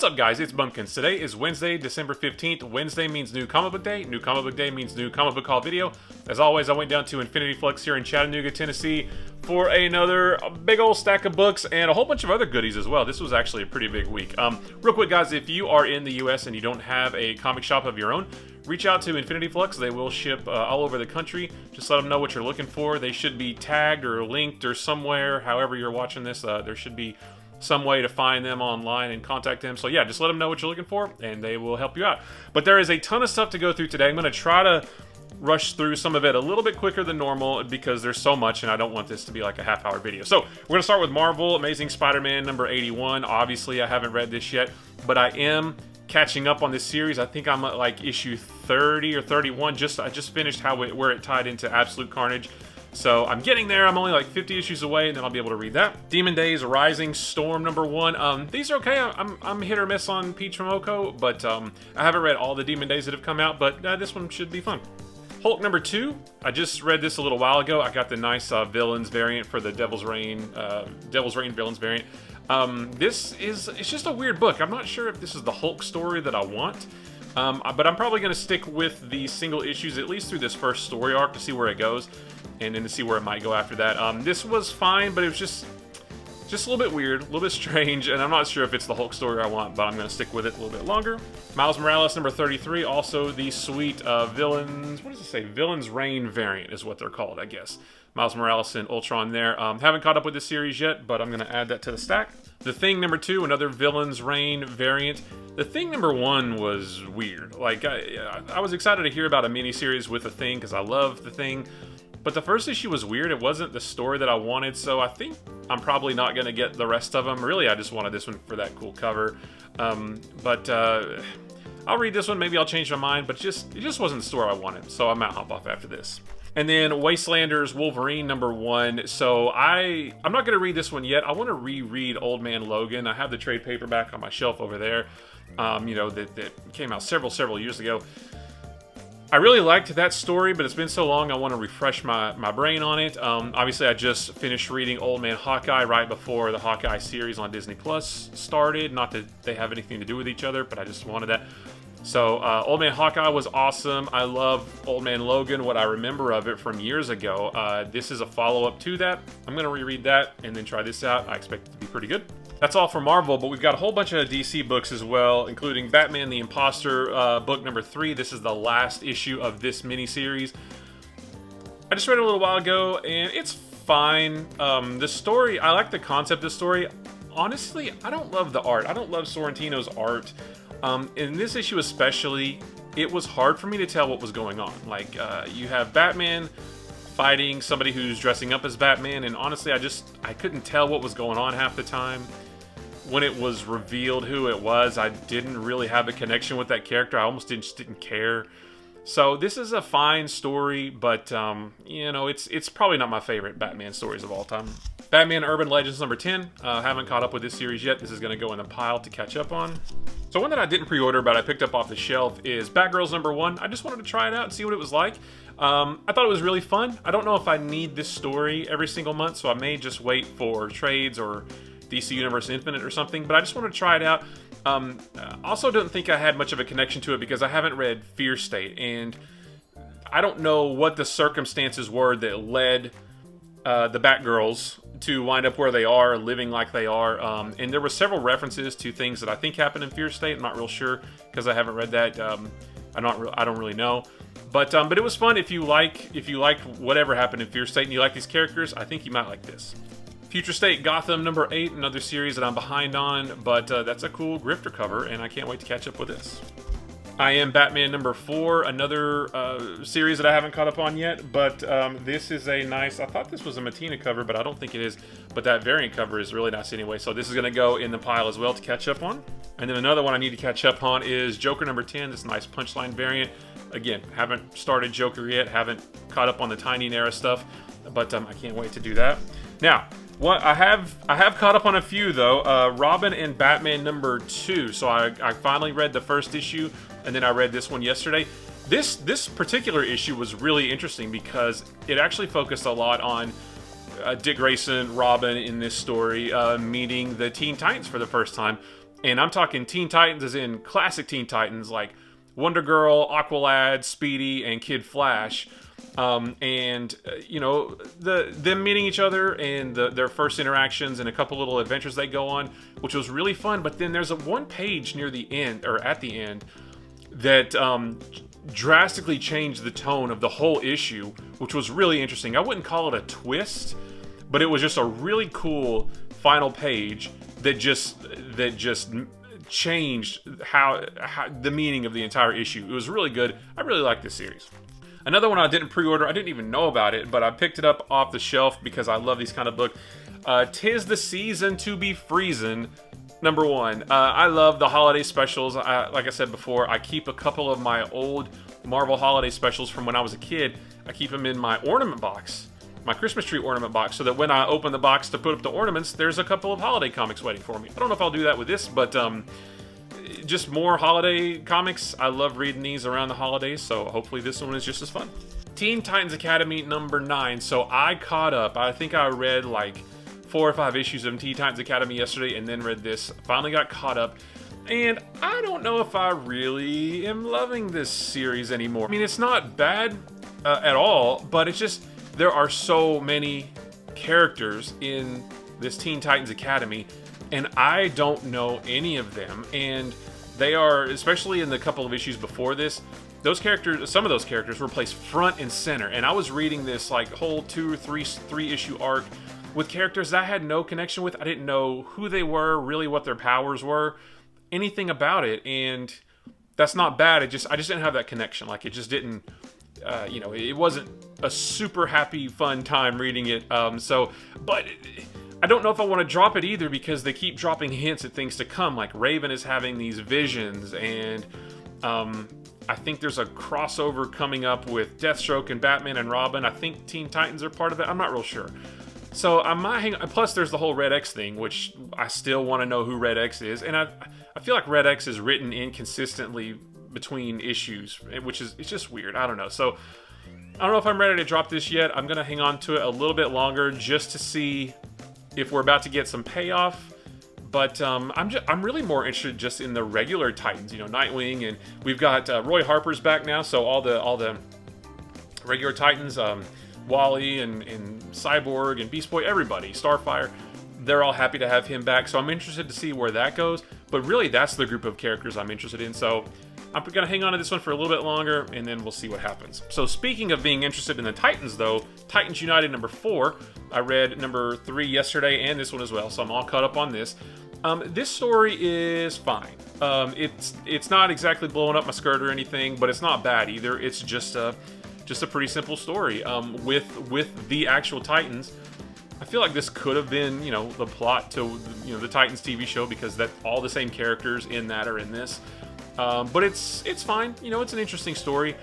What's up, guys? It's Bumpkins. Today is Wednesday, December 15th. Wednesday means New Comic Book Day. New Comic Book Day means New Comic Book Haul video. As always, I went down to Infinity Flux here in Chattanooga, Tennessee for another big old stack of books and a whole bunch of other goodies as well. This was actually a pretty big week. Real quick, guys, if you are in the U.S. and you don't have a comic shop of your own, reach out to Infinity Flux. They will ship all over the country. Just let them know what you're looking for. They should be tagged or linked or somewhere. However you're watching this, there should be some way to find them online and contact them. So yeah, just let them know what you're looking for and they will help you out. But there is a ton of stuff to go through today. I'm going to try to rush through some of it a little bit quicker than normal because there's so much and I don't want this to be like a half-hour video. So we're going to start with Marvel Amazing Spider-Man number 81. Obviously, I haven't read this yet, but I am catching up on this series. I think I'm at like issue 30 or 31. I just finished where it tied into Absolute Carnage. So I'm getting there. I'm only like 50 issues away, and then I'll be able to read that. Demon Days Rising Storm number 1. These are okay. I'm hit or miss on Peach Momoko, but I haven't read all the Demon Days that have come out, but this one should be fun. Hulk number 2. I just read this a little while ago. I got the nice villains variant for the Devil's Reign villains variant. It's just a weird book. I'm not sure if this is the Hulk story that I want. But I'm probably going to stick with the single issues, at least through this first story arc, to see where it goes, and then to see where it might go after that. This was fine, but it was just a little bit weird, a little bit strange, and I'm not sure if it's the Hulk story I want, but I'm going to stick with it a little bit longer. Miles Morales, number 33, also the sweet Villains, what does it say? Villains Reign variant is what they're called, I guess. Miles Morales and Ultron there. Haven't caught up with this series yet, but I'm going to add that to the stack. The Thing number 2, another Villains Reign variant. The Thing number 1 was weird. Like, I was excited to hear about a miniseries with The Thing because I love The Thing. But the first issue was weird. It wasn't the story that I wanted, so I think I'm probably not going to get the rest of them. Really, I just wanted this one for that cool cover. But I'll read this one. Maybe I'll change my mind, but it just wasn't the story I wanted, so I might hop off after this. And then Wastelanders Wolverine number 1. So I'm not going to read this one yet. I want to reread Old Man Logan. I have the trade paperback on my shelf over there, that came out several years ago. I really liked that story, but it's been so long I want to refresh my brain on it. Obviously, I just finished reading Old Man Hawkeye right before the Hawkeye series on Disney Plus started. Not that they have anything to do with each other, but I just wanted that. So, Old Man Hawkeye was awesome. I love Old Man Logan, what I remember of it from years ago. This is a follow-up to that. I'm going to reread that and then try this out. I expect it to be pretty good. That's all for Marvel, but we've got a whole bunch of DC books as well, including Batman the Imposter, book number 3. This is the last issue of this miniseries. I just read it a little while ago, and it's fine. The story, I like the concept of the story. Honestly, I don't love the art. I don't love Sorrentino's art. In this issue especially, it was hard for me to tell what was going on. Like, you have Batman fighting somebody who's dressing up as Batman, and honestly, I couldn't tell what was going on half the time. When it was revealed who it was, I didn't really have a connection with that character. I almost just didn't care. So this is a fine story, but it's probably not my favorite Batman stories of all time. Batman Urban Legends number 10. Haven't caught up with this series yet. This is going to go in the pile to catch up on. So one that I didn't pre-order, but I picked up off the shelf is Batgirls number 1. I just wanted to try it out and see what it was like. I thought it was really fun. I don't know if I need this story every single month, so I may just wait for trades or DC Universe Infinite or something, but I just want to try it out. Also don't think I had much of a connection to it because I haven't read Fear State, and I don't know what the circumstances were that led the Batgirls to wind up where they are, living like they are. And there were several references to things that I think happened in Fear State. I'm not real sure because I haven't read that. I don't really know. But it was fun. If you liked whatever happened in Fear State and you like these characters, I think you might like this. Future State Gotham number 8, another series that I'm behind on, but that's a cool grifter cover, and I can't wait to catch up with this. I Am Batman number 4, another series that I haven't caught up on yet, but this is a nice, I thought this was a Matina cover, but I don't think it is, but that variant cover is really nice anyway, so this is going to go in the pile as well to catch up on. And then another one I need to catch up on is Joker number 10, this nice Punchline variant. Again, haven't started Joker yet, haven't caught up on the Tynion era stuff, but I can't wait to do that. Now, what I have caught up on a few though. Robin and Batman number 2. So I finally read the first issue, and then I read this one yesterday. This particular issue was really interesting because it actually focused a lot on Dick Grayson, Robin in this story, meeting the Teen Titans for the first time. And I'm talking Teen Titans as in classic Teen Titans, like Wonder Girl, Aqualad, Speedy, and Kid Flash. You know, them meeting each other and their first interactions and a couple little adventures they go on, which was really fun. But then there's one page near the end, or at the end, that drastically changed the tone of the whole issue, which was really interesting. I wouldn't call it a twist, but it was just a really cool final page that just changed how the meaning of the entire issue. It was really good. I really like this series. Another one I didn't pre-order, I didn't even know about it, but I picked it up off the shelf because I love these kind of books. 'Tis the Season to Be Freezin', #1. I love the holiday specials. Like I said before, I keep a couple of my old Marvel holiday specials from when I was a kid. I keep them in my ornament box, my Christmas tree ornament box, so that when I open the box to put up the ornaments, there's a couple of holiday comics waiting for me. I don't know if I'll do that with this, but just more holiday comics. I love reading these around the holidays, so hopefully this one is just as fun. Teen Titans Academy #9. So I caught up. I think I read like 4 or 5 issues of Teen Titans Academy yesterday and then read this. Finally got caught up. And I don't know if I really am loving this series anymore. I mean, it's not bad at all, but it's just, there are so many characters in this Teen Titans Academy, and I don't know any of them. And they are, especially in the couple of issues before this, those characters, some of those characters were placed front and center. And I was reading this like whole 2 or 3 issue arc with characters that I had no connection with. I didn't know who they were, really what their powers were, anything about it. And that's not bad. I just didn't have that connection. Like, it just didn't, you know, it wasn't a super happy, fun time reading it. But I don't know if I want to drop it either, because they keep dropping hints at things to come. Like Raven is having these visions, and I think there's a crossover coming up with Deathstroke and Batman and Robin. I think Teen Titans are part of it. I'm not real sure. So I might hang. Plus, there's the whole Red X thing, which I still want to know who Red X is, and I feel like Red X is written inconsistently between issues, which is, it's just weird. I don't know. So I don't know if I'm ready to drop this yet. I'm gonna hang on to it a little bit longer just to see if we're about to get some payoff. But I'm really more interested just in the regular Titans, you know, Nightwing, and we've got Roy Harper's back now, so all the regular Titans, Wally and Cyborg and Beast Boy, everybody, Starfire, they're all happy to have him back. So I'm interested to see where that goes. But really, that's the group of characters I'm interested in. So I'm going to hang on to this one for a little bit longer, and then we'll see what happens. So speaking of being interested in the Titans, though, Titans United #4, I read #3 yesterday and this one as well, so I'm all caught up on this. This story is fine. It's not exactly blowing up my skirt or anything, but it's not bad either. It's just a pretty simple story with the actual Titans. I feel like this could have been, you know, the plot to, you know, the Titans TV show, because that all the same characters in that are in this. But it's fine. You know, it's an interesting story.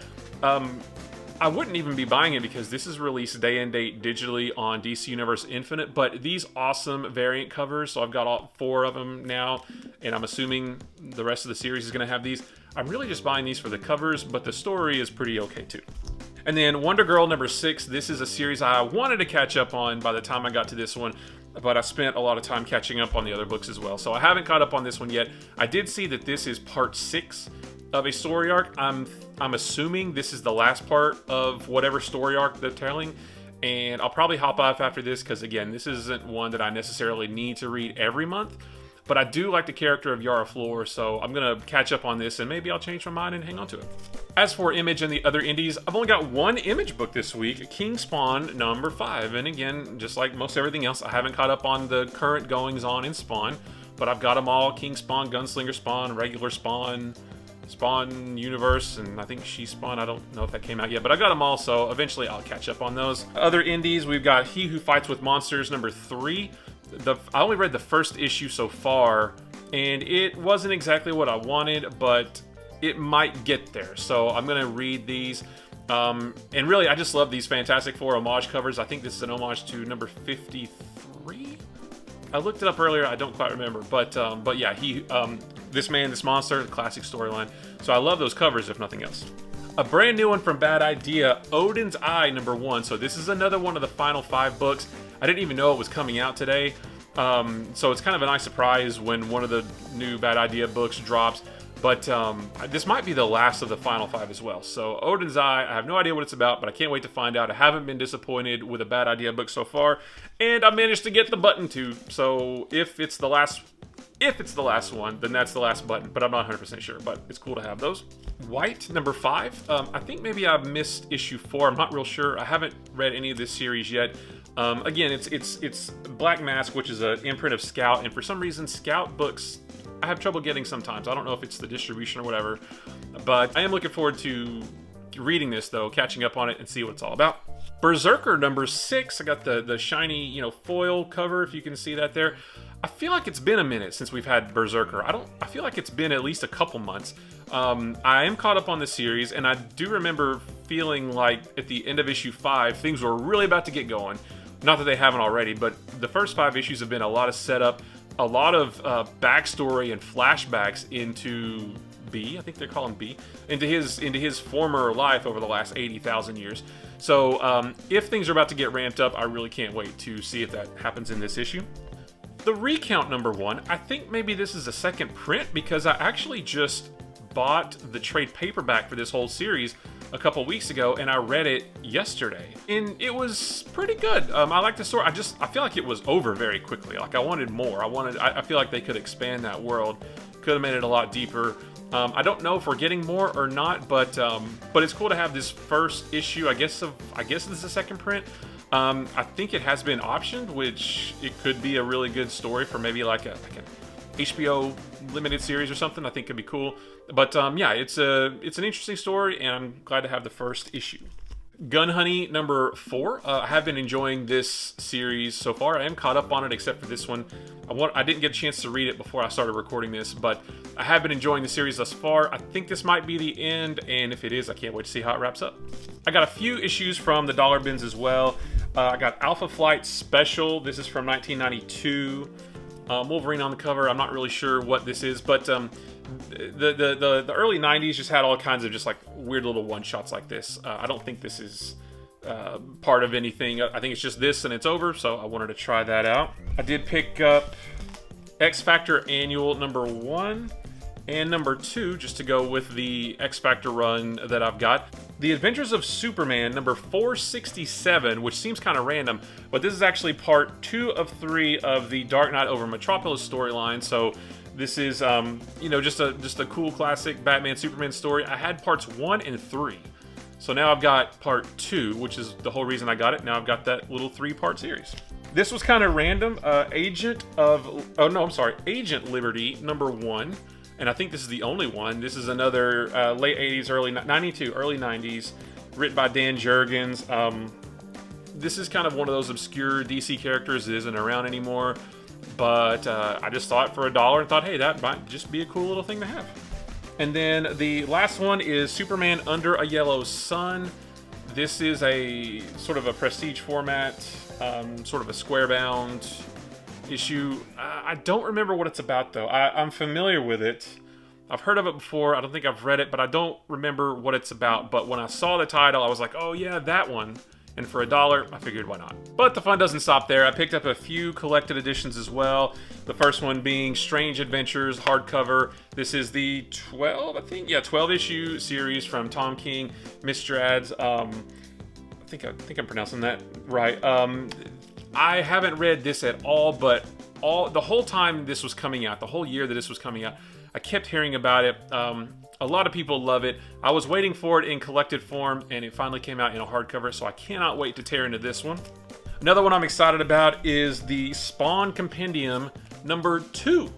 I wouldn't even be buying it because this is released day and date digitally on DC Universe Infinite, but these awesome variant covers, so I've got all 4 of them now, and I'm assuming the rest of the series is going to have these. I'm really just buying these for the covers, but the story is pretty okay too. And then Wonder Girl #6, this is a series I wanted to catch up on by the time I got to this one, but I spent a lot of time catching up on the other books as well, so I haven't caught up on this one yet. I did see that this is part 6 of a story arc. I'm assuming this is the last part of whatever story arc they're telling, and I'll probably hop off after this because, again, this isn't one that I necessarily need to read every month, but I do like the character of Yara Flor, so I'm going to catch up on this, and maybe I'll change my mind and hang on to it. As for Image and the other indies, I've only got one Image book this week, King Spawn #5, and again, just like most everything else, I haven't caught up on the current goings-on in Spawn, but I've got them all: King Spawn, Gunslinger Spawn, Regular Spawn, Spawn Universe, and I think She Spawn. I don't know if that came out yet, but I got them all, so eventually I'll catch up on those. Other indies, we've got He Who Fights with Monsters #3. I only read the first issue so far, and it wasn't exactly what I wanted, but it might get there, so I'm going to read these. And really, I just love these Fantastic Four homage covers. I think this is an homage to #53? I looked it up earlier, I don't quite remember, but yeah, This Man, This Monster, the classic storyline. So I love those covers, if nothing else. A brand new one from Bad Idea, Odin's Eye #1. So this is another one of the final 5 books. I didn't even know it was coming out today. So it's kind of a nice surprise when one of the new Bad Idea books drops. But this might be the last of the final 5 as well. So Odin's Eye, I have no idea what it's about, but I can't wait to find out. I haven't been disappointed with a Bad Idea book so far, and I managed to get the button too. So if it's the last one, then that's the last button, but I'm not 100% sure, but it's cool to have those. White, number 5. I think maybe I missed issue 4. I'm not real sure. I haven't read any of this series yet. Again, it's Black Mask, which is an imprint of Scout, and for some reason, Scout books I have trouble getting sometimes. I don't know if it's the distribution or whatever, but I am looking forward to reading this, though, catching up on it and see what it's all about. Berserker, number 6. I got the shiny, foil cover, if you can see that there. I feel like it's been a minute since we've had Berserker. I feel like it's been at least a couple months. I am caught up on the series, and I do remember feeling like at the end of issue 5, things were really about to get going. Not that they haven't already, but the first 5 issues have been a lot of setup, a lot of backstory and flashbacks into B, I think they're calling B, into his former life over the last 80,000 years. So if things are about to get ramped up, I really can't wait to see if that happens in this issue. The Recount, number 1, I think maybe this is a second print because I actually just bought the trade paperback for this whole series a couple weeks ago, and I read it yesterday, and it was pretty good. I like the story. I feel like it was over very quickly. Like, I wanted more. I feel like they could expand that world, could have made it a lot deeper. I don't know if we're getting more or not, but it's cool to have this first issue. I guess this is the second print. I think it has been optioned, which it could be a really good story for maybe like an HBO limited series or something. I think could be cool. But yeah, it's an interesting story, and I'm glad to have the first issue. Gun Honey, number 4. I have been enjoying this series so far. I am caught up on it, except for this one. I didn't get a chance to read it before I started recording this, but I have been enjoying the series thus far. I think this might be the end, and if it is, I can't wait to see how it wraps up. I got a few issues from the dollar bins as well. I got Alpha Flight Special. This is from 1992. Wolverine on the cover. I'm not really sure what this is, but the early 90s just had all kinds of just like weird little one-shots like this. I don't think this is part of anything. I think it's just this and it's over, so I wanted to try that out. I did pick up X Factor Annual number 1 and number 2, just to go with the X Factor run that I've got. The Adventures of Superman number 467, which seems kind of random, but this is actually part 2 of 3 of the Dark Knight over Metropolis storyline. So this is, just a cool classic Batman Superman story. I had parts 1 and 3, so now I've got part 2, which is the whole reason I got it. Now I've got that little 3-part series. This was kind of random. Agent Liberty number 1. And I think this is the only one. This is another late 80s, early 90s, written by Dan Jurgens. This is kind of one of those obscure DC characters that isn't around anymore. But I just saw it for $1 and thought, hey, that might just be a cool little thing to have. And then the last one is Superman Under a Yellow Sun. This is a sort of a prestige format, sort of a square-bound issue. I don't remember what it's about, though. I'm familiar with it. I've heard of it before. I don't think I've read it, but I don't remember what it's about. But when I saw the title, I was like, oh yeah, that one. And for $1, I figured why not. But the fun doesn't stop there. I picked up a few collected editions as well. The first one being Strange Adventures hardcover. This is the 12 issue series from Tom King, Mistrads. I think I'm pronouncing that right. I haven't read this at all, but the whole time this was coming out, the whole year that this was coming out, I kept hearing about it. A lot of people love it. I was waiting for it in collected form, and it finally came out in a hardcover, so I cannot wait to tear into this one. Another one I'm excited about is the Spawn Compendium number 2.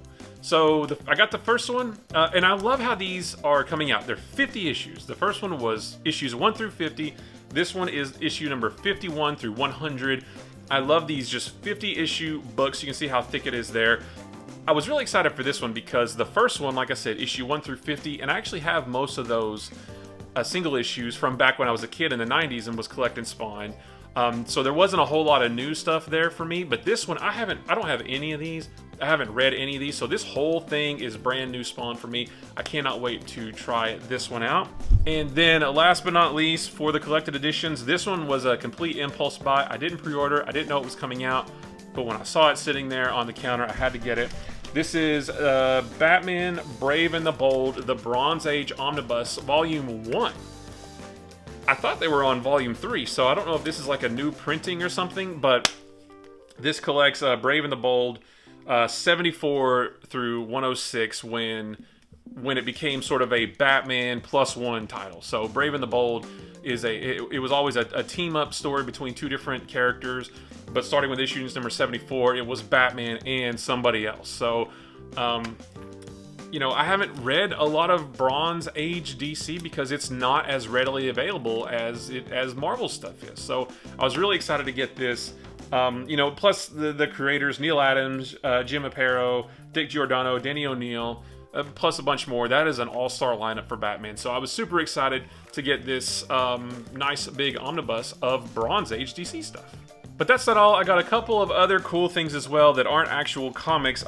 So I got the first one, and I love how these are coming out. They're 50 issues. The first one was issues 1 through 50. This one is issue number 51 through 100. I love these just 50 issue books. You can see how thick it is there. I was really excited for this one because the first one, like I said, issue 1 through 50, and I actually have most of those single issues from back when I was a kid in the 90s and was collecting Spawn. So there wasn't a whole lot of new stuff there for me, but this one, I don't have any of these. I haven't read any of these, so this whole thing is brand new Spawn for me. I cannot wait to try this one out. And then last but not least, for the collected editions, this one was a complete impulse buy. I didn't pre-order. I didn't know it was coming out. but when I saw it sitting there on the counter, I had to get it. This is Batman Brave and the Bold, the Bronze Age Omnibus, Volume 1. I thought they were on Volume 3, so I don't know if this is like a new printing or something, but this collects Brave and the Bold 74 through 106 when it became sort of a Batman +1 title. So Brave and the Bold is it was always a team-up story between two different characters, but starting with issue number 74, it was Batman and somebody else. So, you know, I haven't read a lot of Bronze Age DC because it's not as readily available as Marvel stuff is. So I was really excited to get this. You know, plus the creators, Neil Adams, Jim Aparo, Dick Giordano, Denny O'Neil, plus a bunch more. That is an all-star lineup for Batman. So I was super excited to get this nice big omnibus of Bronze Age DC stuff. But that's not all. I got a couple of other cool things as well that aren't actual comics.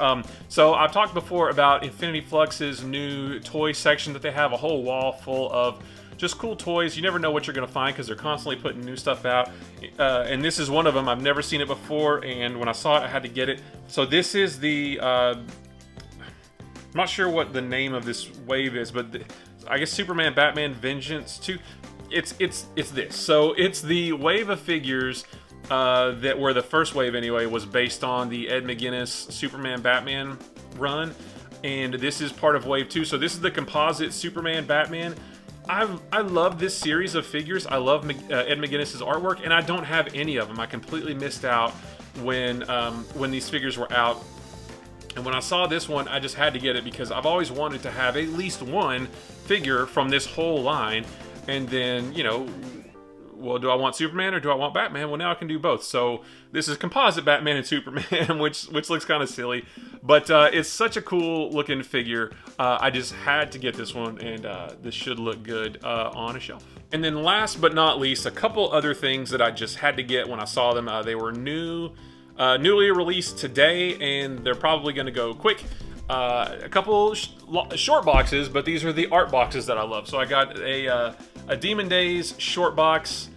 So I've talked before about Infinity Flux's new toy section that they have, a whole wall full of just cool toys. You never know what you're going to find because they're constantly putting new stuff out. And this is one of them. I've never seen it before, and when I saw it, I had to get it. So this is the... I'm not sure what the name of this wave is, but I guess Superman Batman Vengeance 2. It's this. So it's the wave of figures that were the first wave anyway, was based on the Ed McGuinness Superman Batman run, and this is part of wave 2. So this is the composite Superman Batman. I love this series of figures. I love Ed McGuinness's artwork, and I don't have any of them. I completely missed out when these figures were out. And when I saw this one, I just had to get it because I've always wanted to have at least one figure from this whole line. And then, you know, well, do I want Superman or do I want Batman? Well, now I can do both. So this is composite Batman and Superman, which looks kind of silly. But it's such a cool looking figure. I just had to get this one, and this should look good on a shelf. And then last but not least, a couple other things that I just had to get when I saw them. They were newly released today, and they're probably going to go quick. A couple short boxes, but these are the art boxes that I love. So I got a Demon Days short box,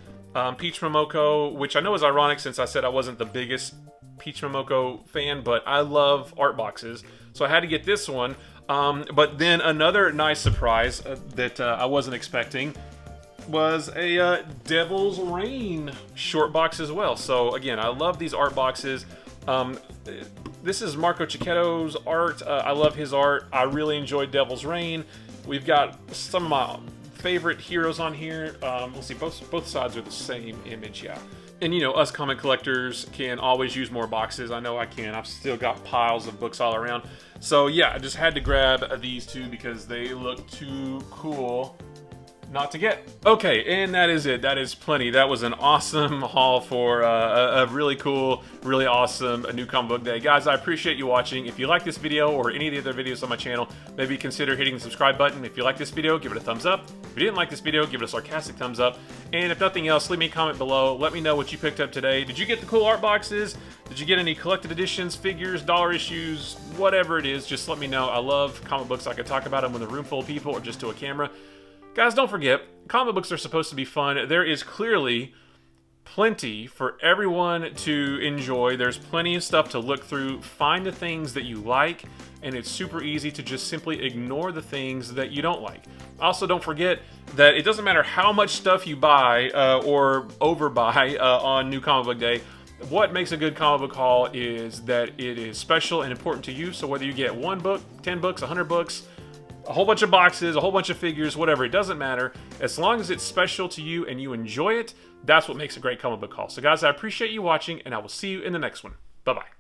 Peach Momoko, which I know is ironic since I said I wasn't the biggest Peach Momoko fan, but I love art boxes. So I had to get this one. But then another nice surprise that I wasn't expecting was a Devil's Reign short box as well. So again, I love these art boxes. This is Marco Cicchetto's art. I love his art. I really enjoyed Devil's Reign. We've got some of my favorite heroes on here. Let's see, both sides are the same image, yeah. And you know, us comic collectors can always use more boxes. I know I can. I've still got piles of books all around. So yeah, I just had to grab these two because they look too cool not to get. Okay, and that is it. That is plenty. That was an awesome haul for a really cool, really awesome new comic book day. Guys, I appreciate you watching. If you like this video or any of the other videos on my channel, maybe consider hitting the subscribe button. If you like this video, give it a thumbs up. If you didn't like this video, give it a sarcastic thumbs up. And if nothing else, leave me a comment below. Let me know what you picked up today. Did you get the cool art boxes? Did you get any collected editions, figures, dollar issues, whatever it is? Just let me know. I love comic books. I could talk about them with a room full of people or just to a camera. Guys, don't forget, comic books are supposed to be fun. There is clearly plenty for everyone to enjoy. There's plenty of stuff to look through. Find the things that you like, and it's super easy to just simply ignore the things that you don't like. Also, don't forget that it doesn't matter how much stuff you buy or overbuy on New Comic Book Day. What makes a good comic book haul is that it is special and important to you. So whether you get 1 book, 10 books, 100 books, a whole bunch of boxes, a whole bunch of figures, whatever, it doesn't matter. As long as it's special to you and you enjoy it, that's what makes a great comic book haul. So guys, I appreciate you watching, and I will see you in the next one. Bye-bye.